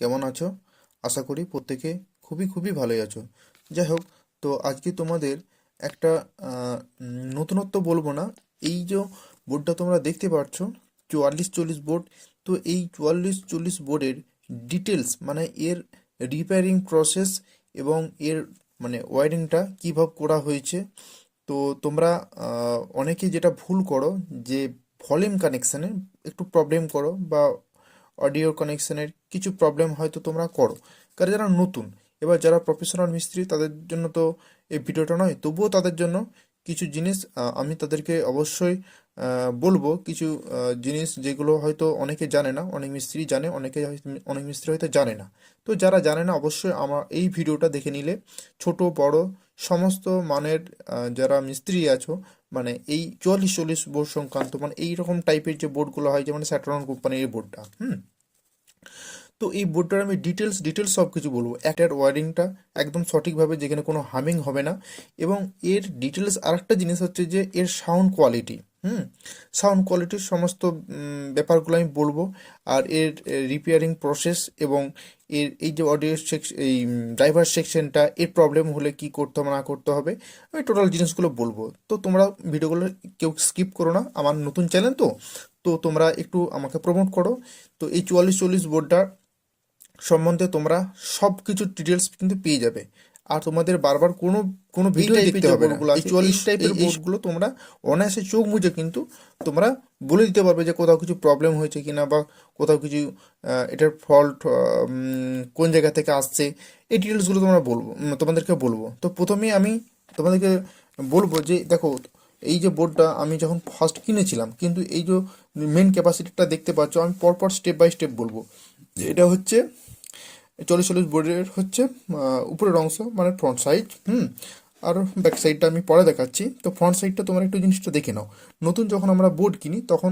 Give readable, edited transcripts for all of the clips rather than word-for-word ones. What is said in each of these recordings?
কেমন আছো? আশা করি প্রত্যেকে খুবই খুবই ভালোই আছো। যাই হোক, তো আজকে তোমাদের একটা নতুনত্ব বলবো না। এই যে বোর্ডটা তোমরা দেখতে পাচ্ছ, 4440 বোর্ড। তো এই 4440 বোর্ডের ডিটেলস, মানে এর রিপেয়ারিং প্রসেস এবং এর মানে ওয়ারিংটা কীভাবে করা হয়েছে। তো তোমরা অনেকে যেটা ভুল করো, যে ভলিউম কানেকশানে একটু প্রবলেম করো, বা অডিও কানেকশানের কিছু প্রবলেম হয়তো তোমরা করো, কারণ যারা নতুন। এবার যারা প্রফেশনাল মিস্ত্রি তাদের জন্য তো এই ভিডিওটা নয়, তবুও তাদের জন্য কিছু জিনিস আমি তাদেরকে অবশ্যই বলবো। কিছু জিনিস যেগুলো হয়তো অনেকে জানে না, অনেক মিস্ত্রি জানে, অনেক মিস্ত্রি হয়তো জানে না। তো যারা জানে না অবশ্যই আমার এই ভিডিওটা দেখে নিলে ছোট বড় সমস্ত মানের যারা মিস্ত্রি আছো, মানে এই 4440 বোর্ড সংক্রান্ত, মানে এইরকম টাইপের যে বোর্ডগুলো হয়, যেমন স্যাটরন কোম্পানির এই বোর্ডটা। তো এই বোর্ডটার আমি ডিটেলস সব কিছু বলবো, একটার ওয়ারিংটা একদম সঠিকভাবে, যেখানে কোনো হামিং হবে না। এবং এর ডিটেলস আরেকটা জিনিস হচ্ছে যে এর সাউন্ড কোয়ালিটি। সাউন্ড কোয়ালিটির সমস্ত ব্যাপারগুলো আমি বলবো। আর এর রিপেয়ারিং প্রসেস, এবং এর এই যে অডিও সেকশন, এই ড্রাইভার সেকশনটা, এর প্রবলেম হলে কি করতে হবে না করতে হবে, আমি টোটাল জিনিসগুলো বলবো। তো তোমরা ভিডিওগুলো কেউ স্কিপ করো না, আমার নতুন চ্যানেল তো। তো তোমরা একটু আমাকে প্রমোট করো। তো এই 4440 বোর্ডটা সম্বন্ধে তোমরা সব কিছু ডিটেলস কিন্তু পেয়ে যাবে। আর তোমাদের বারবার কোনো কোনো ভিডিও দেখতে হবে না। এই 44 টাইপের বোর্ডগুলো তোমরা অনায়াসে চোখ মুজে কিন্তু তোমরা বলে দিতে পারবে যে কোথাও কিছু প্রবলেম হয়েছে কিনা, বা কোথাও কিছু এটার ফল্ট কোন জায়গা থেকে আসছে। এই ডিটেলসগুলো তোমাদেরকে বলবো। তো প্রথমেই আমি তোমাদেরকে বলবো যে দেখো, এই যে বোর্ডটা আমি যখন ফার্স্ট কিনেছিলাম, কিন্তু এই যে মেন ক্যাপাসিটিটা দেখতে পাচ্ছ, আমি পরপর স্টেপ বাই স্টেপ বলবো। এটা হচ্ছে 4440 বোর্ডের হচ্ছে উপরের অংশ, মানে ফ্রন্ট সাইড। আর ব্যাক সাইডটা আমি পরে দেখাচ্ছি। তো ফ্রন্ট সাইডটা তোমরা একটু জিনিসটা দেখে নাও। নতুন যখন আমরা বোর্ড কিনি, তখন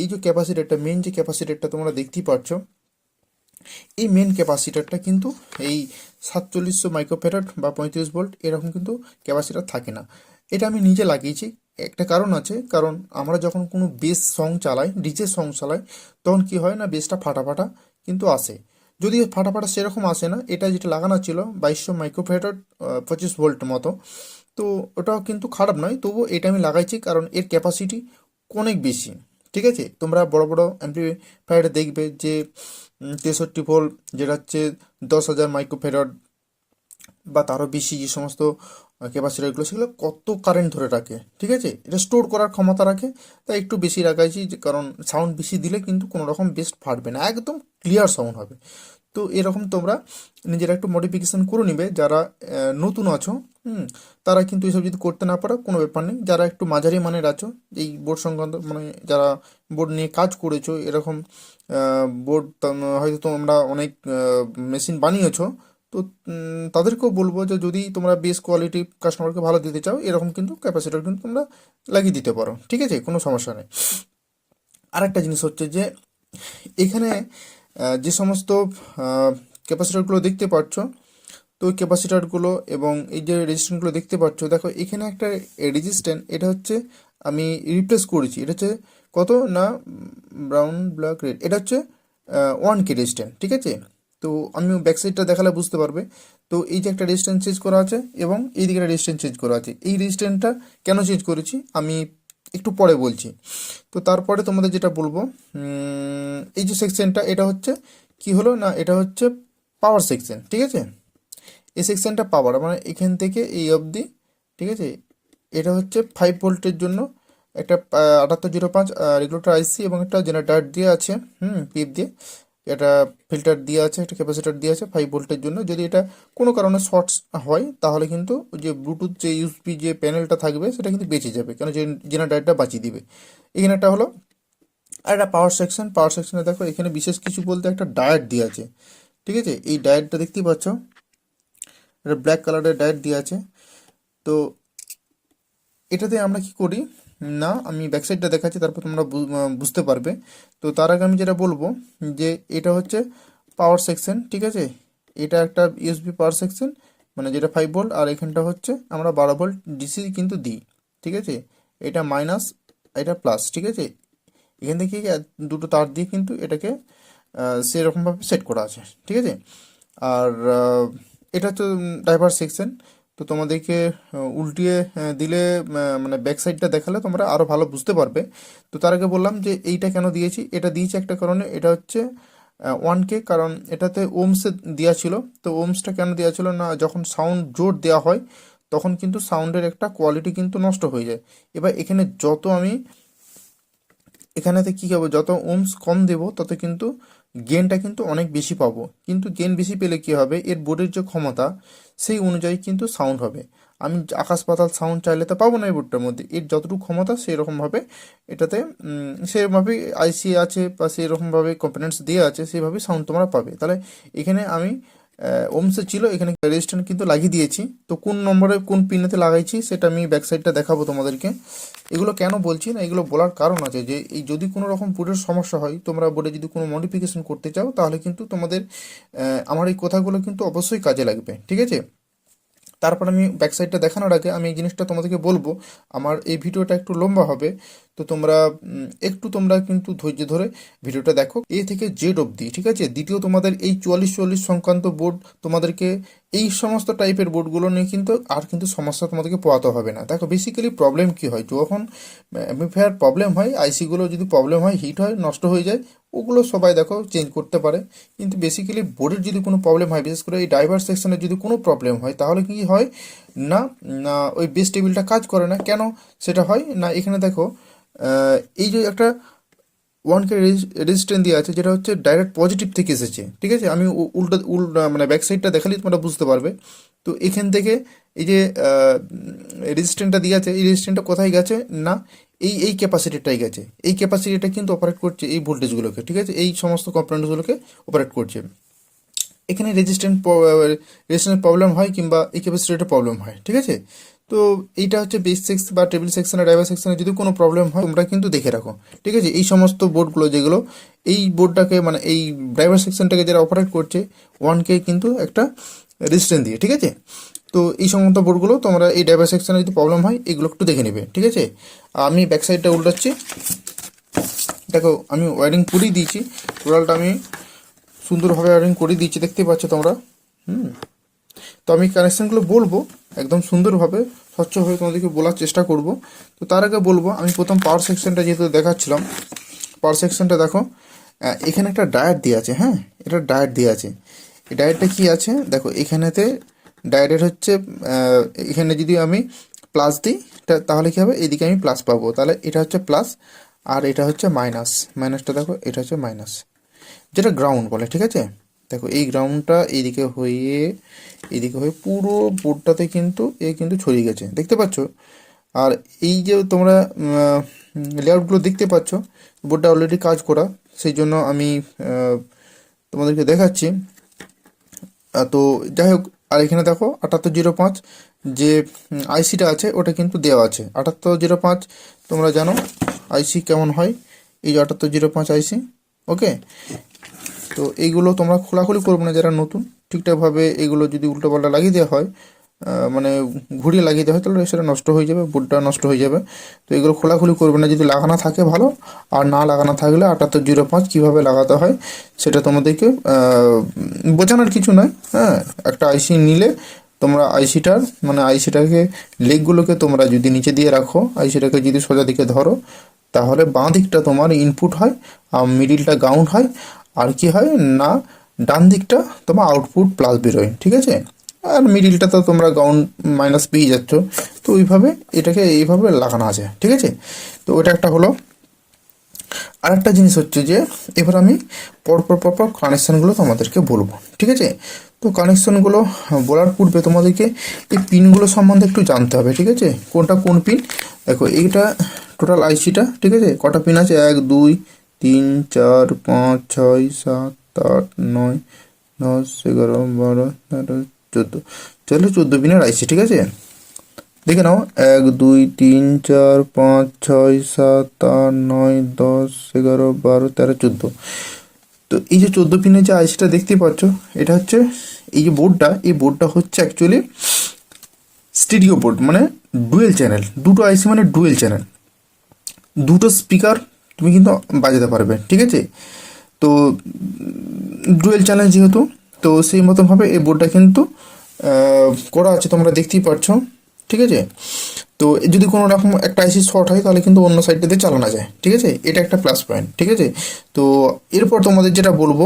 এই যে ক্যাপাসিটারটা, মেন যে ক্যাপাসিটারটা তোমরা দেখতেই পাচ্ছ, এই মেন ক্যাপাসিটারটা কিন্তু এই 4700 মাইক্রোফ্যারাড বা 35 ভোল্ট এরকম কিন্তু ক্যাপাসিটার থাকে না। এটা আমি নিজে লাগিয়েছি। একটা কারণ আছে, কারণ আমরা যখন কোনো বেস সং চালাই, ডিজে সং চালাই, তখন কি হয় না, বেসটা ফাটা ফাটা কিন্তু আসে। যদিও ফাটা ফাটা সেরকম আসে না, এটা যেটা লাগানো ছিল 2200 মাইক্রোফ্যারাড 25 ভোল্ট মতো, তো ওটাও কিন্তু খারাপ নয়। তবুও এটা আমি লাগাইছি কারণ এর ক্যাপাসিটি অনেক বেশি। ঠিক আছে, তোমরা বড় বড় অ্যাম্প্লিফায়ারে দেখবে যে 63 ভোল্ট, যেটা হচ্ছে 10,000 মাইক্রোফ্যারাড বা তারও বেশি, যে সমস্ত ক্যাপাসিটারগুলো সেগুলো কত কারেন্ট ধরে রাখে। ঠিক আছে, এটা স্টোর করার ক্ষমতা রাখে, তাই একটু বেশি রাখাইছি, যে কারণ সাউন্ড বেশি দিলে কিন্তু কোনো রকম বেস্ট ফাটবে না, একদম ক্লিয়ার সাউন্ড হবে। তো এরকম তোমরা নিজেরা একটু মডিফিকেশান করে নিবে। যারা নতুন আছো, তারা কিন্তু এসব যদি করতে না পারো কোনো ব্যাপার নেই। যারা একটু মাঝারি মানের আছো, এই বোর্ড সংক্রান্ত, মানে যারা বোর্ড নিয়ে কাজ করেছো, এরকম বোর্ড হয়তো তোমরা অনেক মেশিন বানিয়েছো, তো তাদেরকেও বলবো যে যদি তোমরা বেস কোয়ালিটি কাস্টমারকে ভালো দিতে চাও, এরকম কিন্তু ক্যাপাসিটার কিন্তু তোমরা লাগিয়ে দিতে পারো। ঠিক আছে, কোনো সমস্যা নেই। আরেকটা জিনিস হচ্ছে যে এখানে যে সমস্ত ক্যাপাসিটারগুলো দেখতে পাচ্ছ, তো ওই ক্যাপাসিটারগুলো এবং এই যে রেজিস্ট্যান্টগুলো দেখতে পাচ্ছ, দেখো এখানে একটা রেজিস্ট্যান্ট, এটা হচ্ছে আমি রিপ্লেস করেছি। এটা হচ্ছে কত না, ব্রাউন ব্ল্যাক রেড, এটা হচ্ছে 1K রেজিস্ট্যান্ট। ঠিক আছে, তো আমি ব্যাক সাইডটা দেখালে বুঝতে পারবে। তো এই যে একটা রেজিস্ট্যান্ট চেঞ্জ করা আছে, এবং এই দিকে একটা রেজিস্ট্যান্ট চেঞ্জ করা আছে। এই রেজিস্ট্যান্টটা কেন চেঞ্জ করেছি আমি একটু পরে বলছি। তো তারপরে তোমাদের যেটা বলবো, এই যে সেকশনটা, এটা হচ্ছে কি হলো না, এটা হচ্ছে পাওয়ার সেকশন। ঠিক আছে, এই সেকশনটা পাওয়ার, মানে এখান থেকে এই অবধি। ঠিক আছে, এটা হচ্ছে 5 ভোল্টের জন্য একটা 7805 রেগুলেটর আইসি, এবং একটা জেনারেটর দিয়ে আছে, পিপ দিয়ে, এটা ফিল্টার দিয়ে আছে, একটা ক্যাপাসিটার দিয়ে আছে 5 ভোল্টের জন্য। যদি এটা কোনো কারণে শর্টস হয়, তাহলে কিন্তু ওই যে ব্লুটুথ যে ইউএসবি যে প্যানেলটা থাকবে, সেটা কিন্তু বেঁচে যাবে, কেন যে জেনারেটরটা বাঁচিয়ে দিবে। এখানে একটা হলো। আর একটা পাওয়ার সেকশনে দেখো, এখানে বিশেষ কিছু বলতে একটা ডায়োড দিয়ে আছে। ঠিক আছে, এই ডায়োডটা দেখতেই পাচ্ছ, এটা ব্ল্যাক কালারের ডায়োড দিয়ে আছে। তো এটাতে আমরা কি করি না, আমি ব্যাক সাইডটা দেখাচ্ছি, তারপর তোমরা বুঝতে পারবে। তো তার আগে আমি যেটা বলবো, যে এটা হচ্ছে পাওয়ার সেকশন। ঠিক আছে, এটা একটা ইউএসবি পাওয়ার সেকশন, মানে যেটা 5 ভোল্ট, আর এখানটা হচ্ছে আমরা 12 ভোল্ট ডিসি কিন্তু দিই। ঠিক আছে, এটা মাইনাস, এটা প্লাস। ঠিক আছে, এখান থেকে দুটো তার দিয়ে কিন্তু এটাকে সেরকমভাবে সেট করা আছে, ঠিক আছে। আর এটা তো ড্রাইভার সেকশন। তো তোমাদেরকে উল্টিয়ে দিলে মানে ব্যাক সাইডটা দেখালে তোমরা আরও ভালো বুঝতে পারবে। তো তার আগে বললাম যে এইটা কেন দিয়েছি, এটা দিয়েছি একটা কারণে, এটা হচ্ছে 1K, কারণ এটাতে ওমসে দেওয়া ছিল। তো ওমসটা কেন দেওয়া ছিল না, যখন সাউন্ড জোর দেওয়া হয় তখন কিন্তু সাউন্ডের একটা কোয়ালিটি কিন্তু নষ্ট হয়ে যায়। এবার এখানে যত আমি এখানেতে কী হবে, যত ওমস কম দেবো তত কিন্তু গেনটা কিন্তু অনেক বেশি পাবো। কিন্তু গেন বেশি পেলে কী হবে, এর বোর্ডের যে ক্ষমতা সেই অনুযায়ী কিন্তু সাউন্ড হবে। আমি আকাশ পাতাল সাউন্ড চাইলে তো পাবো না এই বোর্ডটার মধ্যে। এর যতটুকু ক্ষমতা সেই রকমভাবে এটাতে সেরকমভাবে আইসি আছে বা সেই রকমভাবে কম্পোনেন্টস দিয়ে আছে, সেইভাবে সাউন্ড তোমরা পাবে। তাহলে এখানে আমি ওমসে ছিল, এখানে রেজিস্ট্যান্ট কিন্তু লাগিয়ে দিয়েছি। তো কোন নম্বরে কোন পিনেতে লাগাইছি সেটা আমি ব্যাক সাইডটা দেখাবো তোমাদেরকে। এগুলো কেন বলছি না, এগুলো বলার কারণ আছে যে এই যদি কোনো রকম বোর্ডের সমস্যা হয়, তোমরা বোর্ডে যদি কোনো মডিফিকেশন করতে চাও, তাহলে কিন্তু তোমাদের আমার এই কথাগুলো কিন্তু অবশ্যই কাজে লাগবে, ঠিক আছে। তারপর আমি ব্যাক সাইডটা দেখানোর আগে আমি এই জিনিসটা তোমাদেরকে বলবো, আমার এই ভিডিওটা একটু লম্বা হবে। তো তোমরা একটু তোমরা কিন্তু ধৈর্য ধরে ভিডিওটা দেখো এ থেকে জেড অবধি, ঠিক আছে। দ্বিতীয় তোমাদের এই 44 সংক্রান্ত বোর্ড তোমাদেরকে এই সমস্ত টাইপের বোর্ডগুলো নিয়ে কিন্তু আর কিন্তু সমস্যা তোমাদেরকে পোয়াতে হবে না। দেখো বেসিক্যালি প্রবলেম কী হয়, যখন অ্যাম্পলিফায়ার প্রবলেম হয়, আইসিগুলো যদি প্রবলেম হয়, হিট হয়, নষ্ট হয়ে যায়, ওগুলো সবাই দেখো চেঞ্জ করতে পারে। কিন্তু বেসিক্যালি বোর্ডের যদি কোনো প্রবলেম হয়, বিশেষ করে এই ড্রাইভার সেকশনের যদি কোনো প্রবলেম হয়, তাহলে কি হয় না, না ওই বেস টেবিলটা কাজ করে না। কেন সেটা হয় না, এখানে দেখো এই যে একটা 1K রেজিস্ট্যান্স দেওয়া আছে, যেটা হচ্ছে ডাইরেক্ট পজিটিভ থেকে এসেছে, ঠিক আছে। আমি উল্টা মানে ব্যাক সাইডটা দেখালে তোমরা বুঝতে পারবে। তো এখান থেকে এই যে রেজিস্ট্যান্সটা দিয়ে আছে, এই রেজিস্ট্যান্সটা কোথায় গেছে না, এই ক্যাপাসিটিটাই গেছে। এই ক্যাপাসিটিটা কিন্তু অপারেট করছে এই ভোল্টেজগুলোকে, ঠিক আছে, এই সমস্ত কম্পোনেন্টগুলোকে অপারেট করছে। এখানে রেজিস্ট্যান্স প্রবলেম হয় কিংবা এই ক্যাপাসিটির প্রবলেম হয়, ঠিক আছে। তো এইটা হচ্ছে বেস সেকশন বা টেবিল সেকশনে, ড্রাইভার সেকশনে যদি কোনো প্রবলেম হয় তোমরা কিন্তু দেখে রাখো, ঠিক আছে। এই সমস্ত বোর্ডগুলো যেগুলো এই বোর্ডটাকে মানে এই ড্রাইভার সেকশনটাকে যারা অপারেট করছে 1K কিন্তু একটা রেজিস্ট্যান্স দিয়ে, ঠিক আছে। তো এই সমস্ত বোর্ডগুলো তোমরা এই ড্রাইভার সেকশনে যদি প্রবলেম হয় এগুলো একটু দেখে নেবে, ঠিক আছে। আমি ব্যাক সাইডটা উল্টাচ্ছি, দেখো আমি ওয়ারিং করেই দিয়েছি, টোটালটা আমি সুন্দরভাবে ওয়ারিং করে দিয়েছি, দেখতে পাচ্ছ তোমরা। তো আমি কানেকশানগুলো বলবো একদম সুন্দরভাবে স্বচ্ছভাবে তোমাদেরকে বলার চেষ্টা করব। তো তার আগে বলবো, আমি প্রথম পাওয়ার সেকশনটা যেহেতু দেখাচ্ছিলাম, পাওয়ার সেকশনটা দেখো এখানে একটা ডায়েট দিয়ে আছে, হ্যাঁ, এটা ডায়েট দিয়ে আছে। এই ডায়েটটা কি আছে দেখো, এখানেতে ডায়েটের হচ্ছে এখানে যদি আমি প্লাস দিই তাহলে কী হবে, এদিকে আমি প্লাস পাবো, তাহলে এটা হচ্ছে প্লাস আর এটা হচ্ছে মাইনাস। মাইনাসটা দেখো, এটা হচ্ছে মাইনাস, যেটা গ্রাউন্ড বলে, ঠিক আছে। দেখো এই গ্রাউন্ডটা এইদিকে হয়ে পুরো বোর্ডটাতে কিন্তু কিন্তু ছড়িয়ে গেছে, দেখতে পাচ্ছ। আর এই যে তোমরা লেআউটগুলো দেখতে পাচ্ছ, বোর্ডটা অলরেডি কাজ করা, সেই জন্য আমি তোমাদেরকে দেখাচ্ছি। তো যাই হোক, আর এখানে দেখো 7805 যে আইসিটা আছে ওটা কিন্তু দেওয়া আছে 7805। তোমরা জানো আইসি কেমন হয়, এই যে 7805 আইসি, ওকে। তো এইগুলো তোমরা খোলাখুলি করবে না যারা নতুন, ঠিকঠাকভাবে এগুলো যদি উল্টোপাল্টা লাগিয়ে দেওয়া হয়, মানে ঘুরিয়ে লাগিয়ে দেওয়া হয়, তাহলে সেটা নষ্ট হয়ে যাবে, বোর্ডটা নষ্ট হয়ে যাবে। তো এগুলো খোলাখুলি করবে না, যদি লাগানো থাকে ভালো, আর না লাগানো থাকলে 7805 কীভাবে লাগাতে হয় সেটা তোমাদেরকে বোঝানোর কিছু নয়, হ্যাঁ। একটা আইসি নিলে তোমরা আইসিটাকে লেগগুলোকে তোমরা যদি নিচে দিয়ে রাখো, আইসিটাকে যদি সোজা দিকে ধরো, তাহলে বাঁ দিকটা তোমার ইনপুট হয় আর মিডিলটা গ্রাউন্ড হয়, আর কি হয় না ডান দিকটা তোমার আউটপুট প্লাস বেরোয়, ঠিক আছে। আর মিডিলটা তো তোমরা গ্রাউন্ড মাইনাস পেয়ে যাচ্ছ। তো ওইভাবে এটাকে এইভাবে লাগানো আছে, ঠিক আছে। তো ওটা একটা হলো। আর একটা জিনিস হচ্ছে যে এবার আমি পরপর কানেকশানগুলো তোমাদেরকে বলবো, ঠিক আছে। তো কানেকশানগুলো বলার পূর্বে তোমাদেরকে এই পিনগুলো সম্বন্ধে একটু জানতে হবে, ঠিক আছে। কোনটা কোন পিন, দেখো এইটা টোটাল আইসিটা, ঠিক আছে। কটা পিন আছে, 1 2 3 4 5 6 7 8 9 10 11 12 13 14, চলো 14 পিনের আইসি, ঠিক আছে। দেখে নাও, 1 2 3 4 5 6 7 8 9 10 11 12 13 14। তো এই যে 14 পিনের যে আইসিটা দেখতে পাচ্ছ, এটা হচ্ছে এই যে বোর্ডটা, এই বোর্ডটা হচ্ছে অ্যাকচুয়ালি স্টিরিও বোর্ড, মানে ডুয়েল চ্যানেল, দুটো আইসি মানে ডুয়েল চ্যানেল, দুটো স্পিকার তুমি কিন্তু বাজাতে পারবে, ঠিক আছে। তো ডুয়েল চ্যানেল যেহেতু, তো সেই মতনভাবে এই বোর্ডটা কিন্তু করা আছে, তোমরা দেখতেই পাচ্ছ। ঠিক আছে, তো যদি কোনো রকম একটা আইসি শর্ট হয় তাহলে কিন্তু অন্য সাইডটাতে চালানো যায়। ঠিক আছে, এটা একটা প্লাস পয়েন্ট। ঠিক আছে, তো এরপর তোমাদের যেটা বলবো